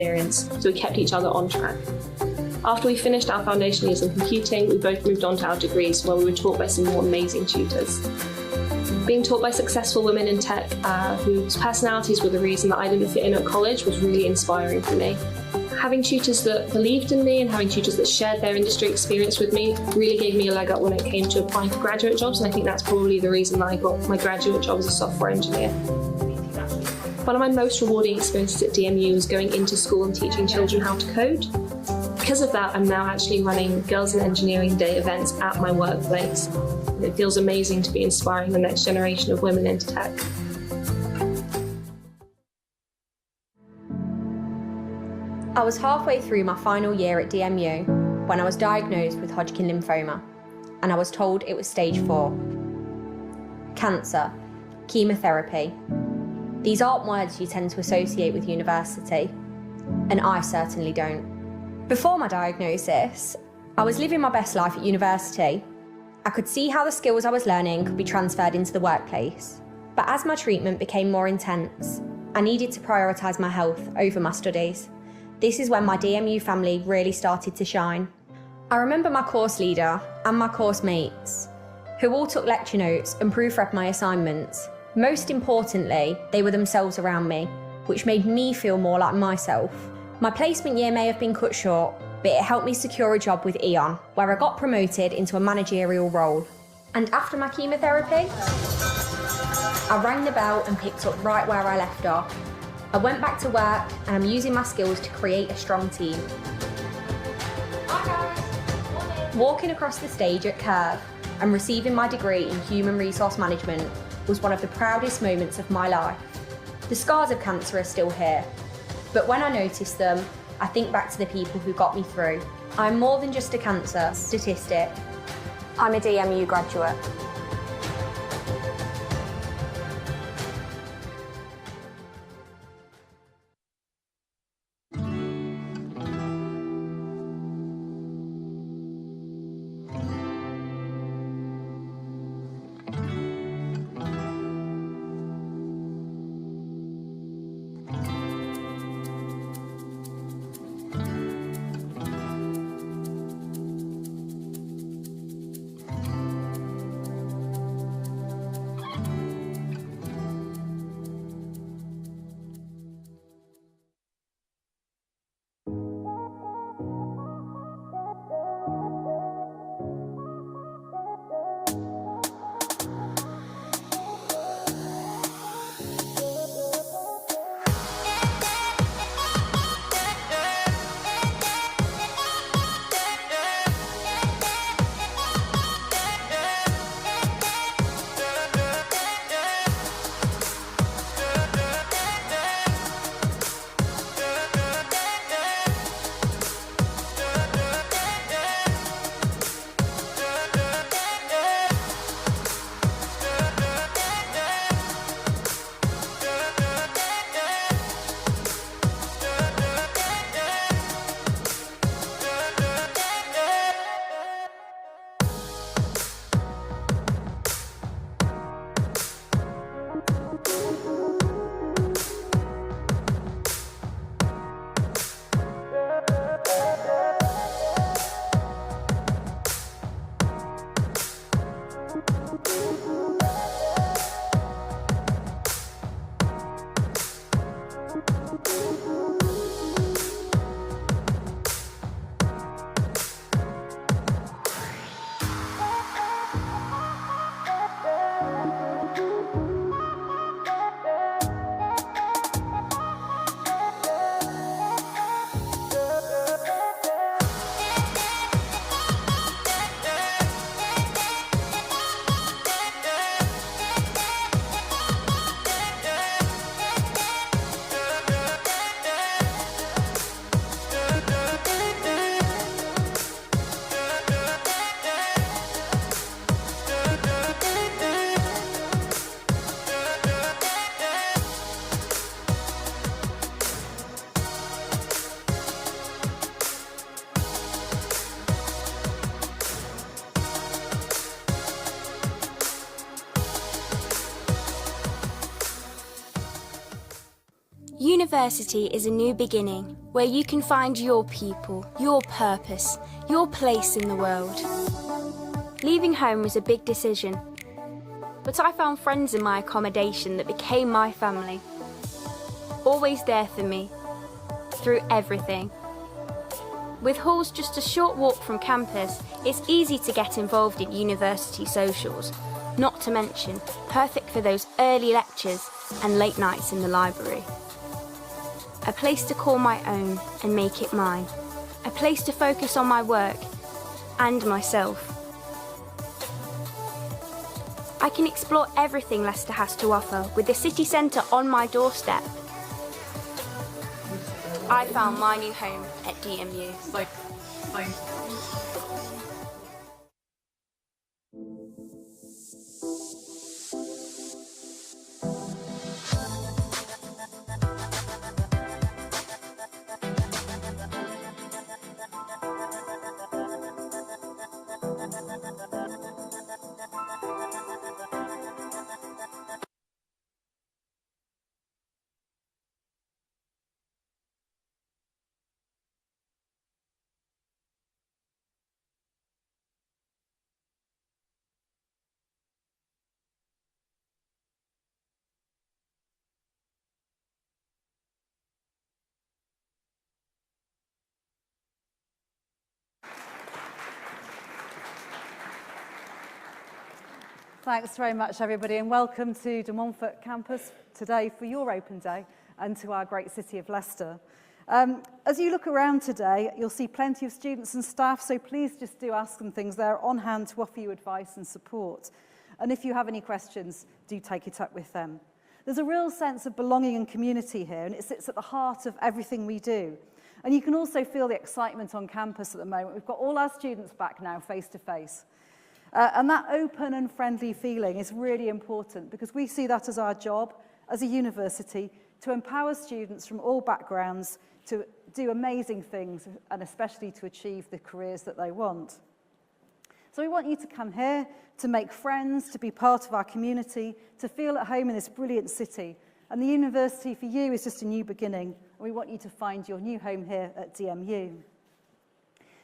experience, so we kept each other on track. After we finished our foundation years in computing, we both moved on to our degrees where we were taught by some more amazing tutors. Being taught by successful women in tech whose personalities were the reason that I didn't fit in at college was really inspiring for me. Having tutors that believed in me and having tutors that shared their industry experience with me really gave me a leg up when it came to applying for graduate jobs, and I think that's probably the reason that I got my graduate job as a software engineer. One of my most rewarding experiences at DMU was going into school and teaching children how to code. Because of that, I'm now actually running Girls in Engineering Day events at my workplace. And it feels amazing to be inspiring the next generation of women into tech. I was halfway through my final year at DMU when I was diagnosed with Hodgkin lymphoma, and I was told it was stage 4. Cancer, chemotherapy. These aren't words you tend to associate with university, and I certainly don't. Before my diagnosis, I was living my best life at university. I could see how the skills I was learning could be transferred into the workplace. But as my treatment became more intense, I needed to prioritise my health over my studies. This is when my DMU family really started to shine. I remember my course leader and my course mates, who all took lecture notes and proofread my assignments. Most importantly, they were themselves around me, which made me feel more like myself. My placement year may have been cut short, but it helped me secure a job with Eon, where I got promoted into a managerial role. And after my chemotherapy, I rang the bell and picked up right where I left off. I went back to work and I'm using my skills to create a strong team. Hi guys. Walking across the stage at Curve and receiving my degree in Human Resource Management was one of the proudest moments of my life. The scars of cancer are still here, but when I notice them, I think back to the people who got me through. I'm more than just a cancer statistic. I'm a DMU graduate. University is a new beginning where you can find your people, your purpose, your place in the world. Leaving home was a big decision, but I found friends in my accommodation that became my family. Always there for me, through everything. With halls just a short walk from campus, it's easy to get involved in university socials, not to mention perfect for those early lectures and late nights in the library. A place to call my own and make it mine. A place to focus on my work and myself. I can explore everything Leicester has to offer with the city centre on my doorstep. I found my new home at DMU. Thanks very much, everybody, and welcome to the Montfort campus today for your open day and to our great city of Leicester. As you look around today, you'll see plenty of students and staff, so please just do ask them things. They're on hand to offer you advice and support. And if you have any questions, do take it up with them. There's a real sense of belonging and community here, and it sits at the heart of everything we do. And you can also feel the excitement on campus at the moment. We've got all our students back now face to face. And that open and friendly feeling is really important because we see that as our job as a university to empower students from all backgrounds to do amazing things and especially to achieve the careers that they want. So we want you to come here to make friends, to be part of our community, to feel at home in this brilliant city. And the university for you is just a new beginning. And we want you to find your new home here at DMU.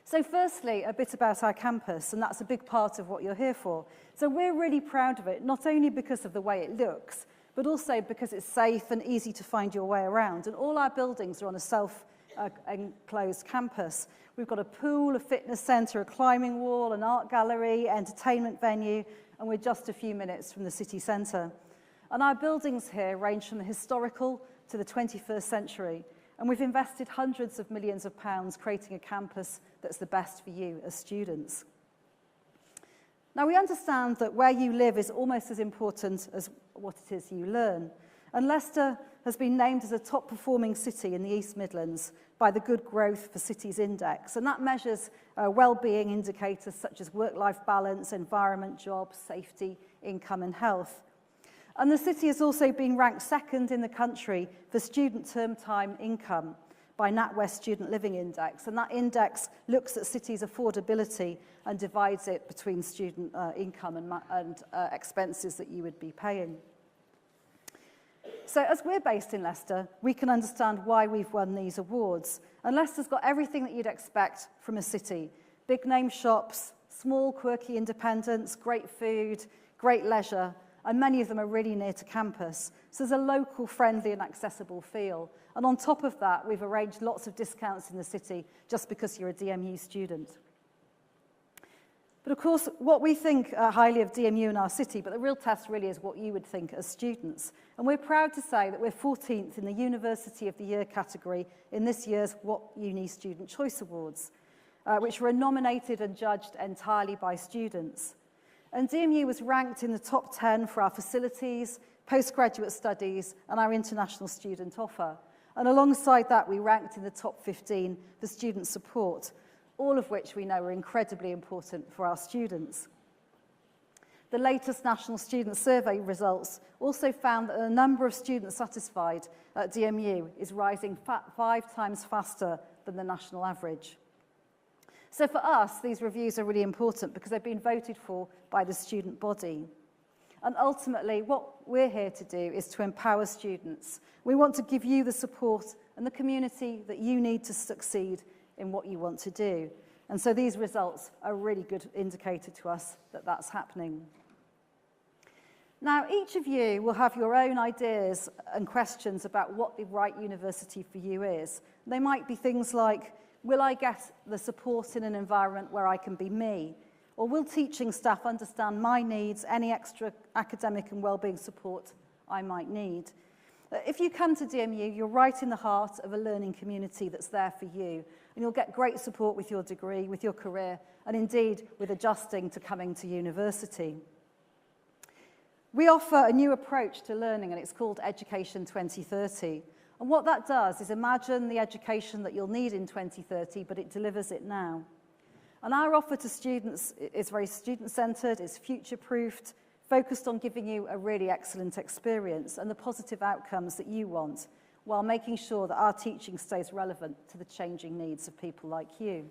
So firstly, a bit about our campus, and that's a big part of what you're here for. So we're really proud of it, not only because of the way it looks, but also because it's safe and easy to find your way around. And all our buildings are on a self-enclosed campus. We've got a pool, a fitness centre, a climbing wall, an art gallery, entertainment venue, and we're just a few minutes from the city centre. And our buildings here range from the historical to the 21st century. And we've invested hundreds of millions of pounds creating a campus that's the best for you as students. Now, we understand that where you live is almost as important as what it is you learn. And Leicester has been named as a top-performing city in the East Midlands by the Good Growth for Cities Index. And that measures well-being indicators such as work-life balance, environment, jobs, safety, income and health. And the city has also been ranked second in the country for student term time income by NatWest Student Living Index. And that index looks at cities' affordability and divides it between student income and expenses that you would be paying. So as we're based in Leicester, we can understand why we've won these awards. And Leicester's got everything that you'd expect from a city. Big name shops, small quirky independents, great food, great leisure, and many of them are really near to campus. So there's a local, friendly and accessible feel. And on top of that, we've arranged lots of discounts in the city just because you're a DMU student. But of course, what we think highly of DMU in our city, but the real test really is what you would think as students. And we're proud to say that we're 14th in the University of the Year category in this year's What Uni Student Choice Awards, which were nominated and judged entirely by students. And DMU was ranked in the top 10 for our facilities, postgraduate studies, and our international student offer. And alongside that, we ranked in the top 15 for student support, all of which we know are incredibly important for our students. The latest National Student Survey results also found that the number of students satisfied at DMU is rising 5 times faster than the national average. So for us, these reviews are really important because they've been voted for by the student body. And ultimately, what we're here to do is to empower students. We want to give you the support and the community that you need to succeed in what you want to do. And so these results are a really good indicator to us that that's happening. Now, each of you will have your own ideas and questions about what the right university for you is. They might be things like, will I get the support in an environment where I can be me? Or will teaching staff understand my needs, any extra academic and wellbeing support I might need? If you come to DMU, you're right in the heart of a learning community that's there for you, and you'll get great support with your degree, with your career, and indeed with adjusting to coming to university. We offer a new approach to learning, and it's called Education 2030. And what that does is imagine the education that you'll need in 2030, but it delivers it now. And our offer to students is very student-centred, is future-proofed, focused on giving you a really excellent experience and the positive outcomes that you want, while making sure that our teaching stays relevant to the changing needs of people like you.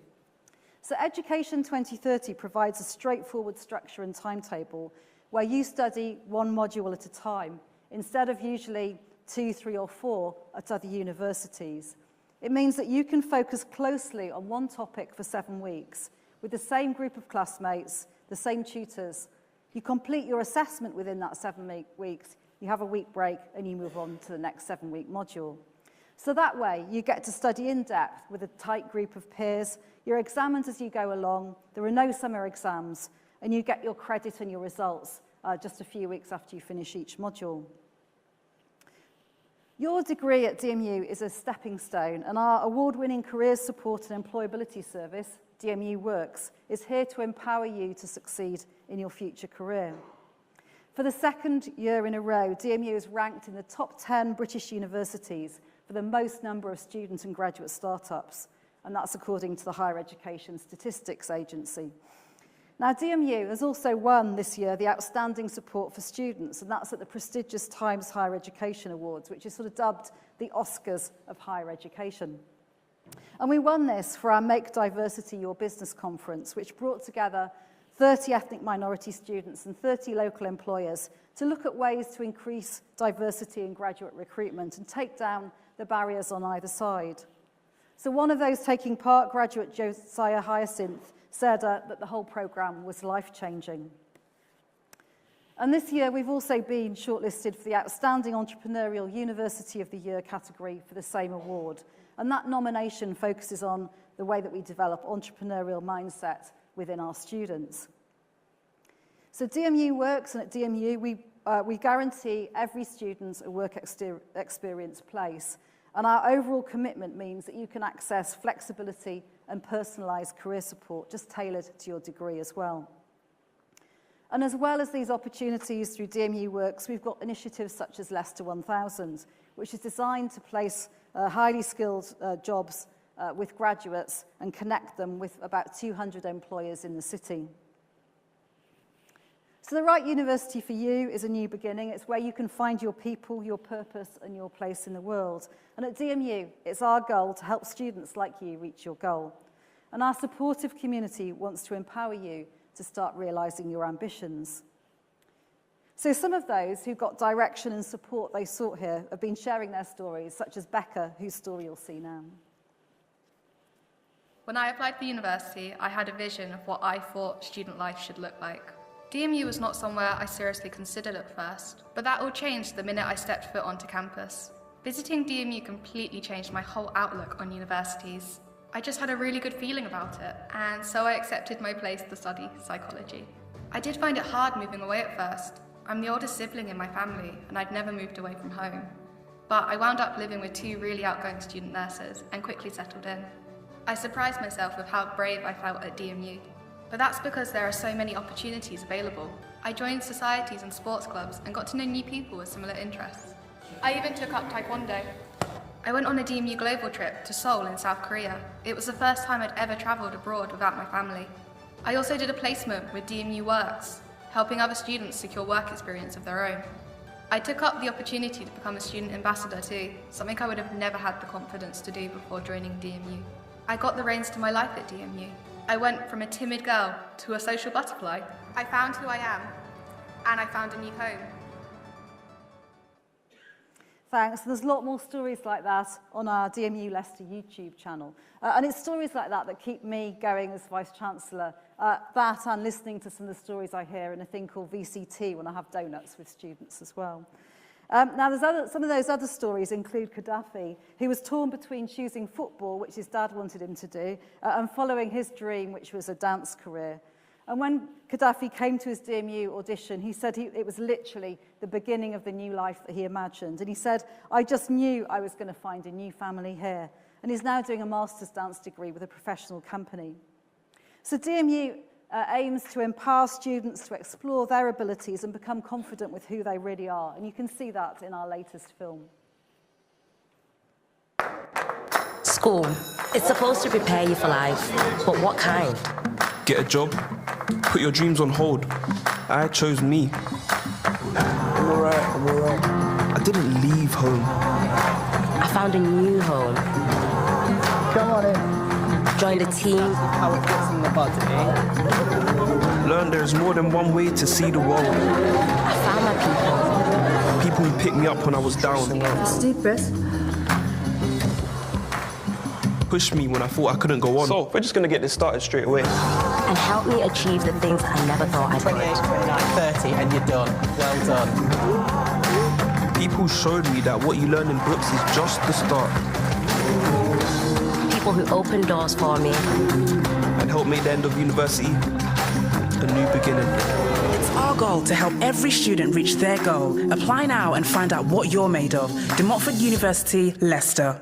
So Education 2030 provides a straightforward structure and timetable where you study one module at a time, instead of usually 2, 3, or 4 at other universities. It means that you can focus closely on one topic for 7 weeks, with the same group of classmates, the same tutors. You complete your assessment within that 7 weeks, you have a week break, and you move on to the next 7-week module. So that way, you get to study in depth with a tight group of peers, you're examined as you go along, there are no summer exams, and you get your credit and your results just a few weeks after you finish each module. Your degree at DMU is a stepping stone, and our award-winning careers support and employability service, DMU Works, is here to empower you to succeed in your future career. For the second year in a row, DMU is ranked in the top 10 British universities for the most number of student and graduate startups, and that's according to the Higher Education Statistics Agency. Now, DMU has also won this year the Outstanding Support for Students, and that's at the prestigious Times Higher Education Awards, which is sort of dubbed the Oscars of higher education. And we won this for our Make Diversity Your Business conference, which brought together 30 ethnic minority students and 30 local employers to look at ways to increase diversity in graduate recruitment and take down the barriers on either side. So one of those taking part, graduate Josiah Hyacinth, said that the whole programme was life-changing. And this year, we've also been shortlisted for the Outstanding Entrepreneurial University of the Year category for the same award. And that nomination focuses on the way that we develop entrepreneurial mindset within our students. So DMU Works, and at DMU, we guarantee every student a work experience place. And our overall commitment means that you can access flexibility and personalised career support, just tailored to your degree as well. And as well as these opportunities through DMU Works, we've got initiatives such as Leicester 1000, which is designed to place highly skilled jobs with graduates and connect them with about 200 employers in the city. So the right university for you is a new beginning. It's where you can find your people, your purpose, and your place in the world. And at DMU, it's our goal to help students like you reach your goal. And our supportive community wants to empower you to start realising your ambitions. So some of those who got direction and support they sought here have been sharing their stories, such as Becca, whose story you'll see now. When I applied for university, I had a vision of what I thought student life should look like. DMU was not somewhere I seriously considered at first, but that all changed the minute I stepped foot onto campus. Visiting DMU completely changed my whole outlook on universities. I just had a really good feeling about it, and so I accepted my place to study psychology. I did find it hard moving away at first. I'm the oldest sibling in my family, and I'd never moved away from home. But I wound up living with 2 really outgoing student nurses and quickly settled in. I surprised myself with how brave I felt at DMU. But that's because there are so many opportunities available. I joined societies and sports clubs and got to know new people with similar interests. I even took up Taekwondo. I went on a DMU global trip to Seoul in South Korea. It was the first time I'd ever travelled abroad without my family. I also did a placement with DMU Works, helping other students secure work experience of their own. I took up the opportunity to become a student ambassador too, something I would have never had the confidence to do before joining DMU. I got the reins to my life at DMU. I went from a timid girl to a social butterfly. I found who I am, and I found a new home. Thanks. There's a lot more stories like that on our DMU Leicester YouTube channel. And it's stories like that that keep me going as Vice-Chancellor. That and listening to some of the stories I hear in a thing called VCT when I have donuts with students as well. Now, some of those other stories include Gaddafi, who was torn between choosing football, which his dad wanted him to do, and following his dream, which was a dance career. And when Gaddafi came to his DMU audition, he said it was literally the beginning of the new life that he imagined. And he said, I just knew I was going to find a new family here. And he's now doing a master's dance degree with a professional company. So DMU aims to empower students to explore their abilities and become confident with who they really are. And you can see that in our latest film. School. It's supposed to prepare you for life, but what kind? Get a job, put your dreams on hold. I chose me. I'm alright. I didn't leave home. I found a new home. Come on in. Joined a team. I was fixing the body. Learn there's more than one way to see the world. I found my people. People who picked me up when I was down. Deep breath. Pushed me when I thought I couldn't go on. So, we're just gonna get this started straight away. And helped me achieve the things I never thought I'd 28, 29, 30, and you're done. Well done. People showed me that what you learn in books is just the start. People who opened doors for me. And helped make the end of university a new beginning. It's our goal to help every student reach their goal. Apply now and find out what you're made of. De Montfort University, Leicester.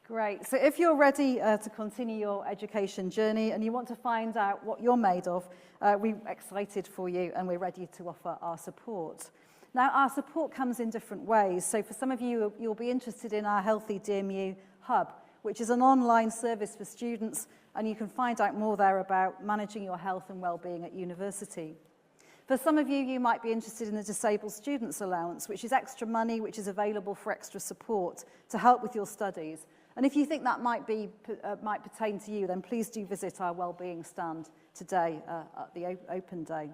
Great. So if you're ready to continue your education journey and you want to find out what you're made of, we're excited for you and we're ready to offer our support. Now, our support comes in different ways. So for some of you, you'll be interested in our Healthy DMU Hub, which is an online service for students, and you can find out more there about managing your health and well-being at university. For some of you, you might be interested in the Disabled Students Allowance, which is extra money which is available for extra support to help with your studies. And if you think that might pertain to you, then please do visit our wellbeing stand today at the Open Day.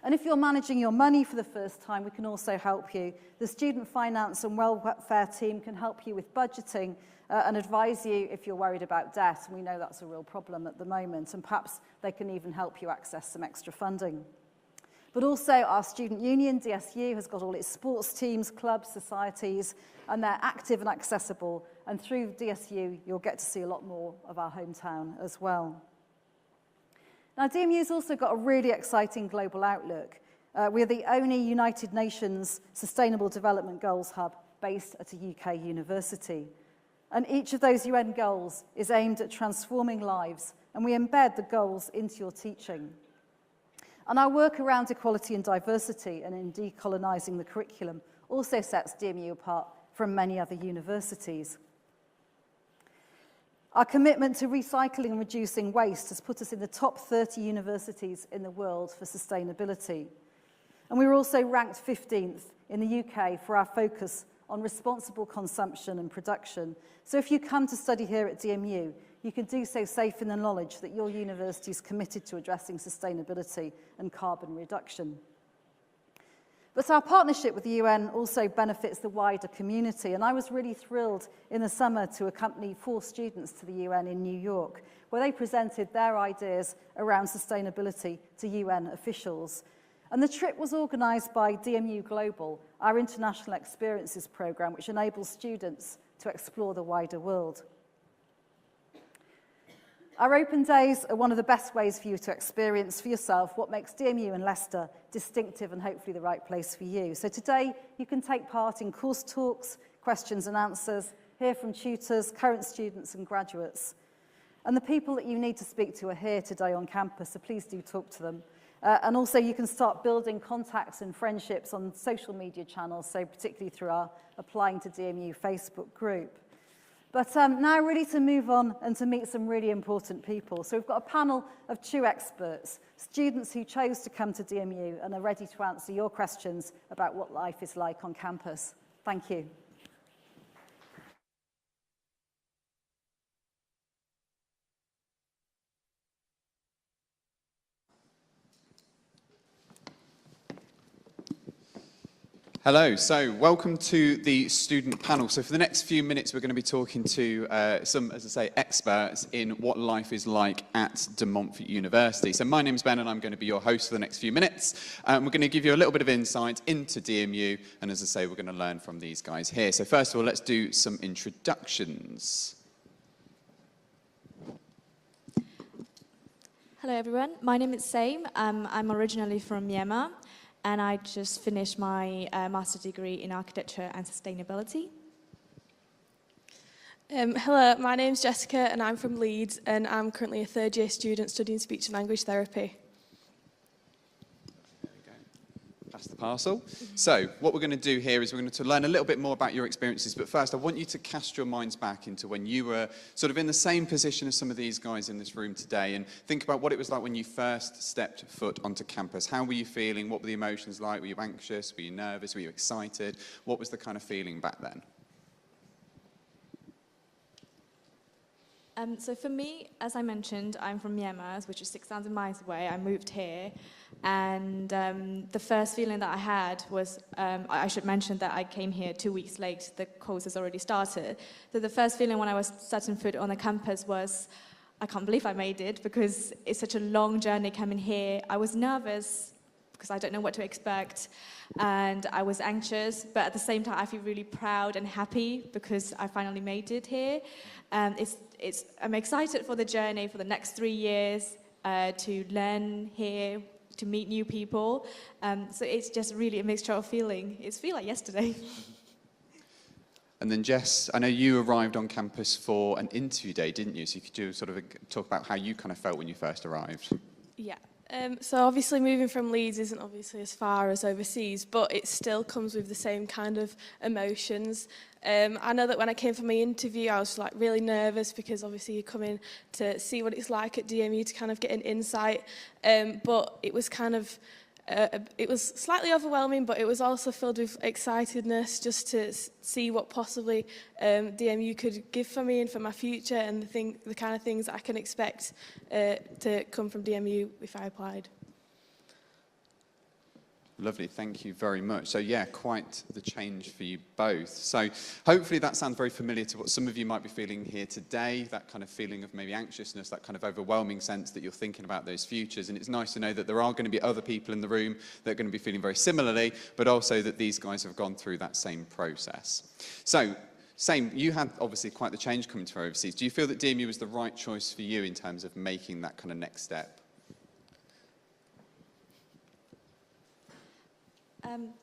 And if you're managing your money for the first time, we can also help you. The Student Finance and Welfare team can help you with budgeting and advise you if you're worried about debt. And we know that's a real problem at the moment. And perhaps they can even help you access some extra funding. But also our student union, DSU, has got all its sports teams, clubs, societies, and they're active and accessible. And through DSU, you'll get to see a lot more of our hometown as well. Now, DMU's also got a really exciting global outlook. We're the only United Nations Sustainable Development Goals hub based at a UK university. And each of those UN goals is aimed at transforming lives, and we embed the goals into your teaching. And our work around equality and diversity and in decolonising the curriculum also sets DMU apart from many other universities. Our commitment to recycling and reducing waste has put us in the top 30 universities in the world for sustainability. And we were also ranked 15th in the UK for our focus on responsible consumption and production. So if you come to study here at DMU, you can do so safe in the knowledge that your university is committed to addressing sustainability and carbon reduction. But our partnership with the UN also benefits the wider community, and I was really thrilled in the summer to accompany 4 students to the UN in New York, where they presented their ideas around sustainability to UN officials. And the trip was organised by DMU Global, our international experiences programme, which enables students to explore the wider world. Our open days are one of the best ways for you to experience for yourself what makes DMU and Leicester distinctive and hopefully the right place for you. So today you can take part in course talks, questions and answers, hear from tutors, current students and graduates. And the people that you need to speak to are here today on campus, so please do talk to them. And also you can start building contacts and friendships on social media channels, so particularly through our Applying to DMU Facebook group. But now ready to move on and to meet some really important people. So we've got a panel of true experts, students who chose to come to DMU and are ready to answer your questions about what life is like on campus. Thank you. Hello, so welcome to the student panel. So for the next few minutes, we're going to be talking to some, as I say, experts in what life is like at De Montfort University. So my name's Ben and I'm going to be your host for the next few minutes. We're going to give you a little bit of insight into DMU, and as I say, we're going to learn from these guys here. So first of all, let's do some introductions. Hello everyone, my name is Saim. I'm originally from Myanmar and I just finished my master's degree in architecture and sustainability. Hello, my name's Jessica and I'm from Leeds and I'm currently a third year student studying speech and language therapy. That's the parcel. So what we're going to do here is we're going to learn a little bit more about your experiences, but first I want you to cast your minds back into when you were sort of in the same position as some of these guys in this room today, and think about what it was like when you first stepped foot onto campus. How were you feeling? What were the emotions like? Were you anxious? Were you nervous? Were you excited? What was the kind of feeling back then? So for me, as I mentioned, I'm from Myanmar, which is 6,000 miles away. I moved here, and the first feeling that I had was, I should mention that I came here 2 weeks late. The course has already started. So the first feeling when I was setting foot on the campus was, I can't believe I made it, because it's such a long journey coming here. I was nervous, because I don't know what to expect, and I was anxious, but at the same time I feel really proud and happy because I finally made it here. I'm excited for the journey for the next 3 years, to learn here, to meet new people. So it's just really a mixture of feeling. It feels like yesterday. And then Jess, I know you arrived on campus for an interview day, didn't you? So could you sort of talk about how you kind of felt when you first arrived? Yeah. So obviously moving from Leeds isn't obviously as far as overseas, but it still comes with the same kind of emotions. I know that when I came for my interview, I was like really nervous because obviously you come in to see what it's like at DMU to kind of get an insight. But it was kind of, it was slightly overwhelming, but it was also filled with excitedness just to see what possibly DMU could give for me and for my future, and the kind of things that I can expect to come from DMU if I applied. Lovely, thank you very much. So yeah, quite the change for you both. So hopefully that sounds very familiar to what some of you might be feeling here today, that kind of feeling of maybe anxiousness, that kind of overwhelming sense that you're thinking about those futures. And it's nice to know that there are going to be other people in the room that are going to be feeling very similarly, but also that these guys have gone through that same process. So, Same, you had obviously quite the change coming to overseas. Do you feel that DMU was the right choice for you in terms of making that kind of next step?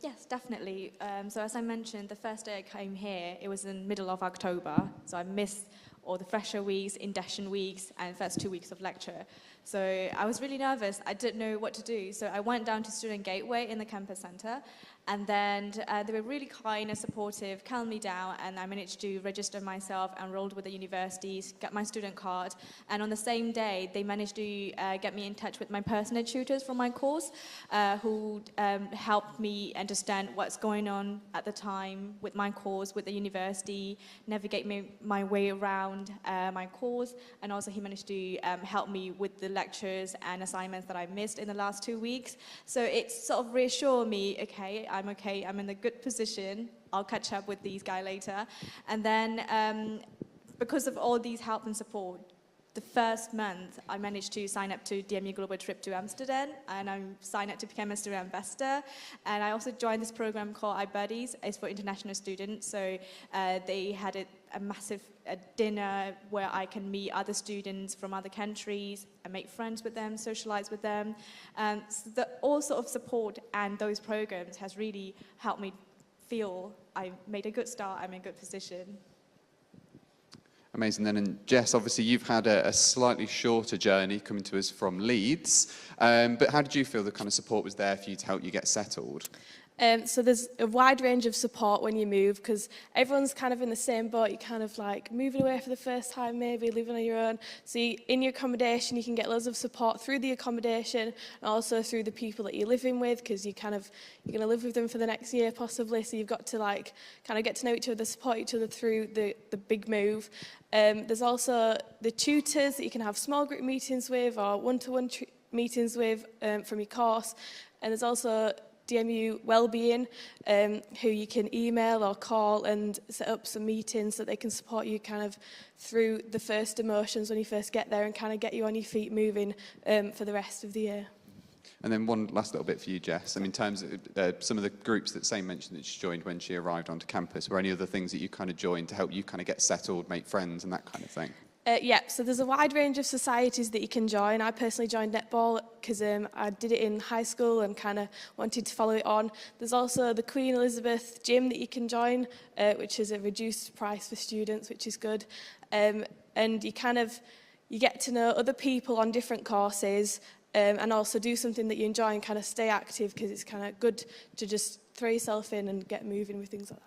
Yes, definitely. So as I mentioned, the first day I came here, it was in the middle of October. So I missed all the fresher weeks, induction weeks, and first 2 weeks of lecture. So I was really nervous. I didn't know what to do. So I went down to Student Gateway in the campus center, and then they were really kind and supportive, calmed me down, and I managed to register myself, enrolled with the universities, get my student card, and on the same day, they managed to get me in touch with my personal tutors from my course, who helped me understand what's going on at the time with my course, with the university, navigate my way around my course, and also he managed to help me with the lectures and assignments that I missed in the last 2 weeks. So it sort of reassured me, okay, I'm in a good position, I'll catch up with these guys later. And then because of all these help and support, the first month I managed to sign up to DMU Global Trip to Amsterdam, and I signed up to become a student ambassador. And I also joined this program called iBuddies. It's for international students. So they had a massive dinner where I can meet other students from other countries and make friends with them, socialize with them. So all sort of support and those programs has really helped me feel I made a good start, I'm in a good position. Amazing then. And Jess, obviously you've had a slightly shorter journey coming to us from Leeds, but how did you feel the kind of support was there for you to help you get settled? So there's a wide range of support when you move, because everyone's kind of in the same boat. You're kind of like moving away for the first time, maybe living on your own. So in your accommodation, you can get loads of support through the accommodation and also through the people that you're living with, because you're going to live with them for the next year possibly. So you've got to like kind of get to know each other, support each other through the big move. There's also the tutors that you can have small group meetings with or one-to-one meetings with from your course. And there's also DMU Wellbeing, who you can email or call and set up some meetings so they can support you kind of through the first emotions when you first get there and kind of get you on your feet moving for the rest of the year. And then one last little bit for you, Jess. I mean, in terms of some of the groups that Sam mentioned that she joined when she arrived onto campus, were any other things that you kind of joined to help you kind of get settled, make friends and that kind of thing? Yeah, so there's a wide range of societies that you can join. I personally joined netball because I did it in high school and kind of wanted to follow it on. There's also the Queen Elizabeth gym that you can join, which is a reduced price for students, which is good. And you get to know other people on different courses, and also do something that you enjoy and kind of stay active, because it's kind of good to just throw yourself in and get moving with things like that.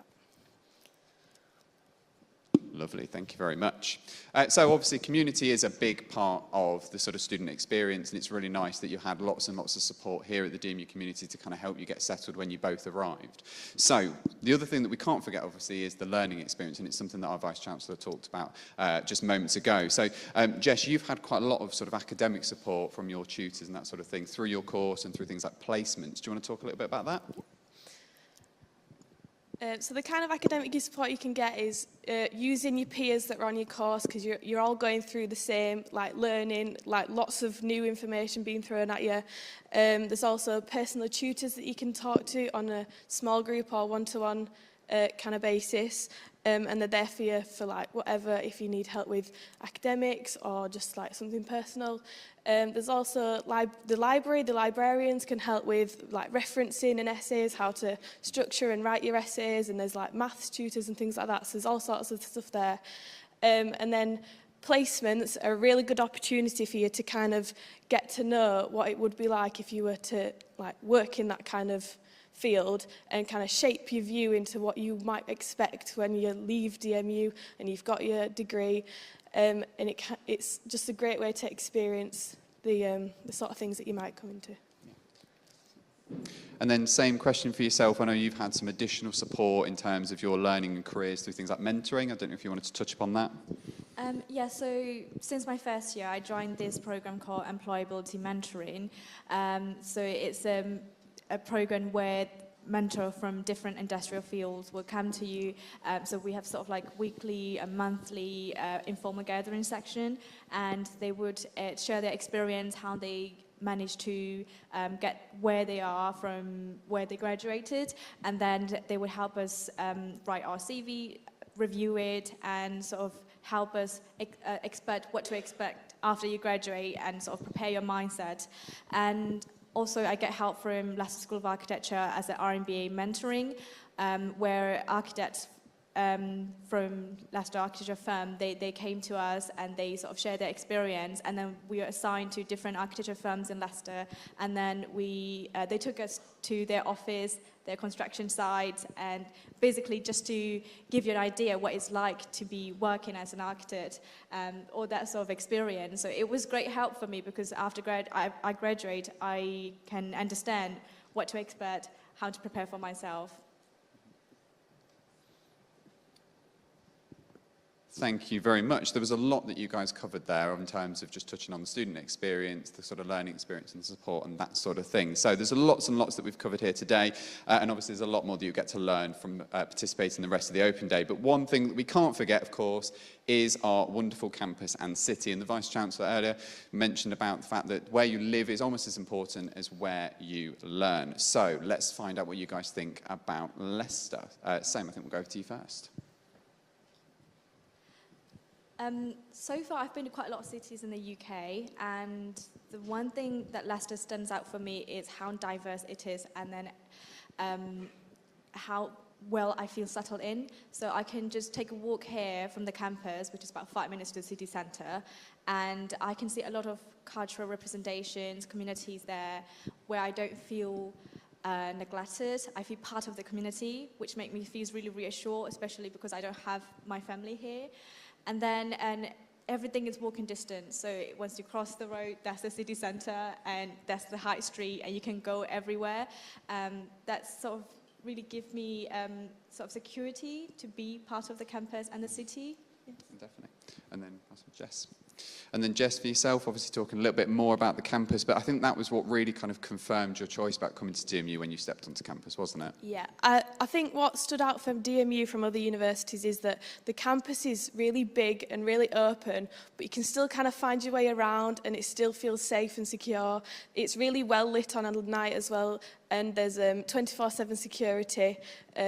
Lovely, thank you very much. So obviously community is a big part of the sort of student experience, and it's really nice that you had lots and lots of support here at the DMU community to kind of help you get settled when you both arrived. So the other thing that we can't forget obviously is the learning experience, and it's something that our Vice-Chancellor talked about just moments ago. So Jess, you've had quite a lot of sort of academic support from your tutors and that sort of thing through your course and through things like placements. Do you want to talk a little bit about that? So the kind of academic support you can get is using your peers that are on your course, because you're all going through the same, like learning, like lots of new information being thrown at you. There's also personal tutors that you can talk to on a small group or one-to-one kind of basis. And they're there for you for like whatever, if you need help with academics or just like something personal. There's also the library. The librarians can help with like referencing and essays, how to structure and write your essays, and there's like maths tutors and things like that. So there's all sorts of stuff there. And then placements are a really good opportunity for you to kind of get to know what it would be like if you were to like work in that kind of field and kind of shape your view into what you might expect when you leave DMU and you've got your degree. And it's just a great way to experience the sort of things that you might come into. And then same question for yourself. I know you've had some additional support in terms of your learning and careers through things like mentoring. I don't know if you wanted to touch upon that. Yeah, so since my first year, I joined this program called Employability Mentoring. So it's a program where mentors from different industrial fields will come to you. So we have sort of like weekly and monthly informal gathering section, and they would share their experience, how they managed to get where they are from where they graduated, and then they would help us write our CV, review it, and sort of help us expect what to expect after you graduate and sort of prepare your mindset. And also, I get help from Leicester School of Architecture as an RMBA mentoring, where architects from Leicester Architecture firm, they came to us and they sort of shared their experience, and then we were assigned to different architecture firms in Leicester, and then they took us to their office, their construction sites, and basically just to give you an idea what it's like to be working as an architect, or that sort of experience. So it was great help for me, because after I graduate, I can understand what to expect, how to prepare for myself. Thank you very much. There was a lot that you guys covered there in terms of just touching on the student experience, the sort of learning experience and support and that sort of thing. So there's lots and lots that we've covered here today, and obviously there's a lot more that you get to learn from participating in the rest of the Open Day. But one thing that we can't forget, of course, is our wonderful campus and city. And the Vice-Chancellor earlier mentioned about the fact that where you live is almost as important as where you learn. So let's find out what you guys think about Leicester. Sam, I think we'll go over to you first. So far, I've been to quite a lot of cities in the UK, and the one thing that Leicester stands out for me is how diverse it is, and then how well I feel settled in. So I can just take a walk here from the campus, which is about 5 minutes to the city centre, and I can see a lot of cultural representations, communities there, where I don't feel neglected. I feel part of the community, which makes me feel really reassured, especially because I don't have my family here. And then everything is walking distance. So once you cross the road, that's the city centre, and that's the high street, and you can go everywhere. That sort of really gives me sort of security to be part of the campus and the city. Definitely. And then Jess. And then Jess, for yourself, obviously talking a little bit more about the campus, but I think that was what really kind of confirmed your choice about coming to DMU when you stepped onto campus, wasn't it? Yeah, I think what stood out from DMU from other universities is that the campus is really big and really open, but you can still kind of find your way around and it still feels safe and secure. It's really well lit on a night as well, and there's 24/7 security,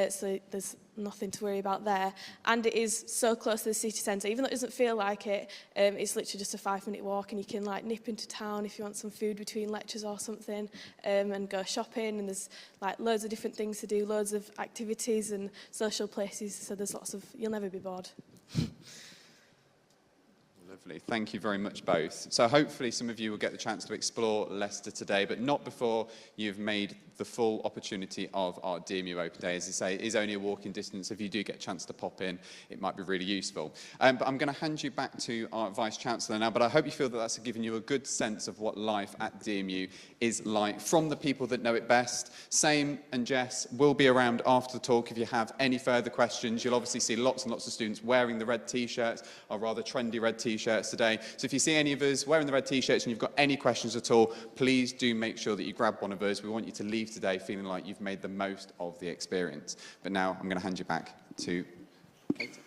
so there's nothing to worry about there. And it is so close to the city centre, even though it doesn't feel like it, it's literally just a 5-minute walk, and you can like nip into town if you want some food between lectures or something, and go shopping, and there's like loads of different things to do, loads of activities and social places, so there's lots of, you'll never be bored. Lovely. Thank you very much both. So hopefully some of you will get the chance to explore Leicester today, but not before you've made the full opportunity of our DMU Open Day. As I say, it is only a walking distance. If you do get a chance to pop in, it might be really useful. But I'm going to hand you back to our Vice-Chancellor now, but I hope you feel that that's given you a good sense of what life at DMU is like from the people that know it best. Same and Jess will be around after the talk if you have any further questions. You'll obviously see lots and lots of students wearing the red T-shirts, or rather trendy red T-shirts today. So if you see any of us wearing the red T-shirts and you've got any questions at all, please do make sure that you grab one of us. We want you to leave today feeling like you've made the most of the experience. But now I'm going to hand you back to Kate.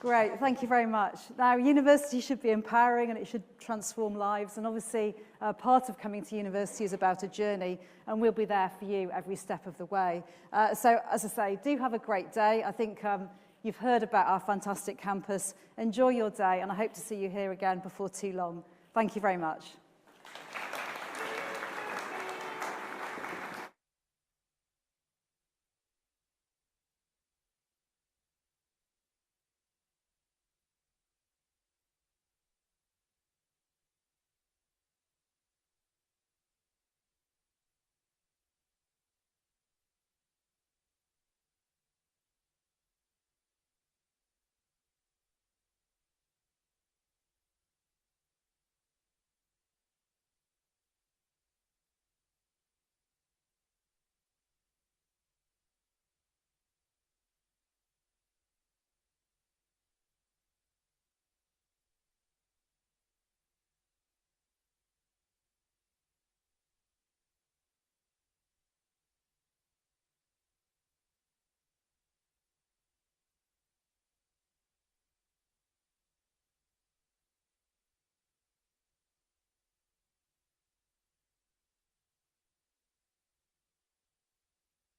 Great, thank you very much. Now, university should be empowering and it should transform lives, and obviously part of coming to university is about a journey, and we'll be there for you every step of the way. So, as I say, do have a great day. I think you've heard about our fantastic campus. Enjoy your day, and I hope to see you here again before too long. Thank you very much.